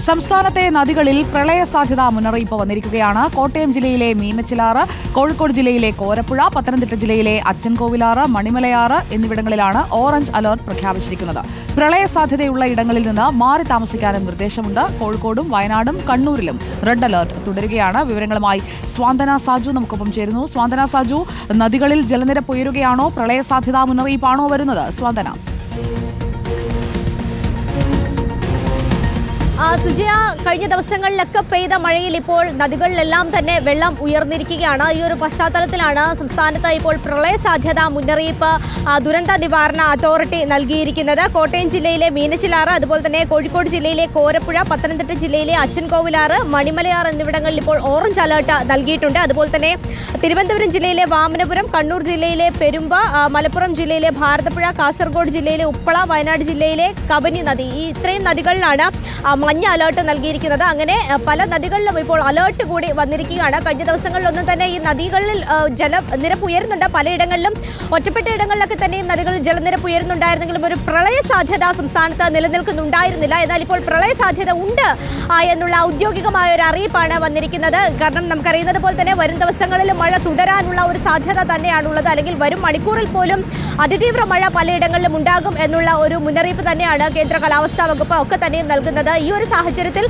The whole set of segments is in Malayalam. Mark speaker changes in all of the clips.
Speaker 1: സംസ്ഥാനത്തെ നദികളിൽ പ്രളയ സാധ്യതാ മുന്നറിയിപ്പ് വന്നിരിക്കുകയാണ്. കോട്ടയം ജില്ലയിലെ മീനച്ചിലാറ്, കോഴിക്കോട് ജില്ലയിലെ കോരപ്പുഴ, പത്തനംതിട്ട ജില്ലയിലെ അച്ചൻകോവിലാറ്, മണിമലയാറ് എന്നിവിടങ്ങളിലാണ് ഓറഞ്ച് അലർട്ട് പ്രഖ്യാപിച്ചിരിക്കുന്നത്. പ്രളയ സാധ്യതയുള്ള ഇടങ്ങളിൽ നിന്ന് മാറി താമസിക്കാനും നിർദ്ദേശമുണ്ട്. കോഴിക്കോടും വയനാടും കണ്ണൂരിലും റെഡ് അലർട്ട് തുടരുകയാണ്. വിവരങ്ങളുമായി സ്വാന്തന സാജു നമുക്കൊപ്പം ചേരുന്നു. സ്വാന്തന സാജു, നദികളിൽ ജലനിരപ്പ് ഉയരുകയാണോ? പ്രളയ സാധ്യതാ മുന്നറിയിപ്പാണോ വരുന്നത്? സ്വാന്തന.
Speaker 2: സുജയ, കഴിഞ്ഞ ദിവസങ്ങളിലൊക്കെ പെയ്ത മഴയിൽ ഇപ്പോൾ നദികളിലെല്ലാം തന്നെ വെള്ളം ഉയർന്നിരിക്കുകയാണ്. ഈ ഒരു പശ്ചാത്തലത്തിലാണ് സംസ്ഥാനത്ത് ഇപ്പോൾ പ്രളയ സാധ്യതാ മുന്നറിയിപ്പ് ദുരന്ത നിവാരണ അതോറിറ്റി നൽകിയിരിക്കുന്നത്. കോട്ടയം ജില്ലയിലെ മീനച്ചിലാറ്, അതുപോലെ തന്നെ കോഴിക്കോട് ജില്ലയിലെ കോരപ്പുഴ, പത്തനംതിട്ട ജില്ലയിലെ അച്ചൻകോവിലാറ്, മണിമലയാർ എന്നിവിടങ്ങളിൽ ഇപ്പോൾ ഓറഞ്ച് അലർട്ട് നൽകിയിട്ടുണ്ട്. അതുപോലെ തന്നെ തിരുവനന്തപുരം ജില്ലയിലെ വാമനപുരം, കണ്ണൂർ ജില്ലയിലെ പെരുമ്പ, മലപ്പുറം ജില്ലയിലെ ഭാരതപ്പുഴ, കാസർഗോഡ് ജില്ലയിലെ ഉപ്പള, വയനാട് ജില്ലയിലെ കബനി നദി, ഈ ഇത്രയും നദികളിലാണ് മഞ്ഞ അലേർട്ട് നൽകിയിരിക്കുന്നത്. അങ്ങനെ പല നദികളിലും ഇപ്പോൾ അലേർട്ട് കൂടി വന്നിരിക്കുകയാണ്. കഴിഞ്ഞ ദിവസങ്ങളിലൊന്നും തന്നെ ഈ നദികളിൽ ജലനിരപ്പ് ഉയരുന്നുണ്ട്. പലയിടങ്ങളിലും ഒറ്റപ്പെട്ട ഇടങ്ങളിലൊക്കെ തന്നെയും നദികളിൽ ജലനിരപ്പ് ഉയരുന്നുണ്ടായിരുന്നെങ്കിലും ഒരു പ്രളയ സാധ്യത സംസ്ഥാനത്ത് നിലനിൽക്കുന്നുണ്ടായിരുന്നില്ല. എന്നാൽ ഇപ്പോൾ പ്രളയ സാധ്യത ഉണ്ട് എന്നുള്ള ഔദ്യോഗികമായ ഒരു അറിയിപ്പാണ് വന്നിരിക്കുന്നത്. കാരണം നമുക്കറിയുന്നത് പോലെ തന്നെ വരും ദിവസങ്ങളിൽ മഴ തുടരാനുള്ള ഒരു സാധ്യത തന്നെയാണുള്ളത്. അല്ലെങ്കിൽ വരും മണിക്കൂറിൽ പോലും അതിതീവ്ര മഴ പലയിടങ്ങളിലും ഉണ്ടാകും എന്നുള്ള ഒരു മുന്നറിയിപ്പ് തന്നെയാണ് കേന്ദ്ര കാലാവസ്ഥാ വകുപ്പ് ഒക്കെ തന്നെയും നൽകുന്നത്. ഈ ഒരു സാഹചര്യത്തിൽ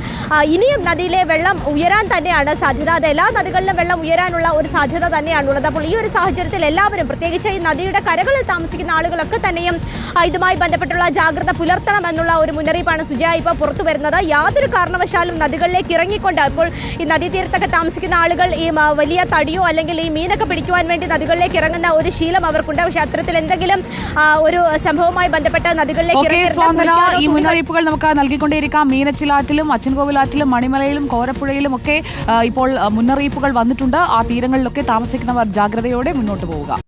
Speaker 2: ഇനിയും നദിയിലെ വെള്ളം ഉയരാൻ തന്നെയാണ് സാധ്യത. അത് എല്ലാ നദികളിലും വെള്ളം ഉയരാനുള്ള ഒരു സാധ്യത തന്നെയാണുള്ളത്. അപ്പോൾ ഈ ഒരു സാഹചര്യത്തിൽ എല്ലാവരും, പ്രത്യേകിച്ച് ഈ നദിയുടെ കരകളിൽ താമസിക്കുന്ന ആളുകളൊക്കെ തന്നെയും ഇതുമായി ബന്ധപ്പെട്ടുള്ള ജാഗ്രത പുലർത്തണം എന്നുള്ള ഒരു മുന്നറിയിപ്പാണ് സുജയ ഇപ്പോൾ പുറത്തു വരുന്നത്. യാതൊരു കാരണവശാലും നദികളിലേക്ക് ഇറങ്ങിക്കൊണ്ട്, ഇപ്പോൾ ഈ നദീതീരത്തൊക്കെ താമസിക്കുന്ന ആളുകൾ ഈ വലിയ തടിയോ അല്ലെങ്കിൽ ഈ മീനൊക്കെ പിടിക്കുവാൻ വേണ്ടി നദികളിലേക്ക് ഇറങ്ങുന്ന ഒരു ശീലം അവർക്കുണ്ട്. പക്ഷെ അത്തരത്തിൽ എന്തെങ്കിലും ഒരു സംഭവവുമായി ബന്ധപ്പെട്ട് നദികളിലേക്ക്
Speaker 1: ഈ മുന്നറിയിപ്പുകൾ നമുക്ക് നൽകിക്കൊണ്ടേയിരിക്കാം. മീനച്ചിലാറ്റിലും അച്ചൻകോവിലാറ്റിലും മണിമലയിലും കോരപ്പുഴയിലും ഒക്കെ ഇപ്പോൾ മുന്നറിയിപ്പുകൾ വന്നിട്ടുണ്ട്. ആ തീരങ്ങളിലൊക്കെ താമസിക്കുന്നവർ ജാഗ്രതയോടെ മുന്നോട്ട് പോവുക.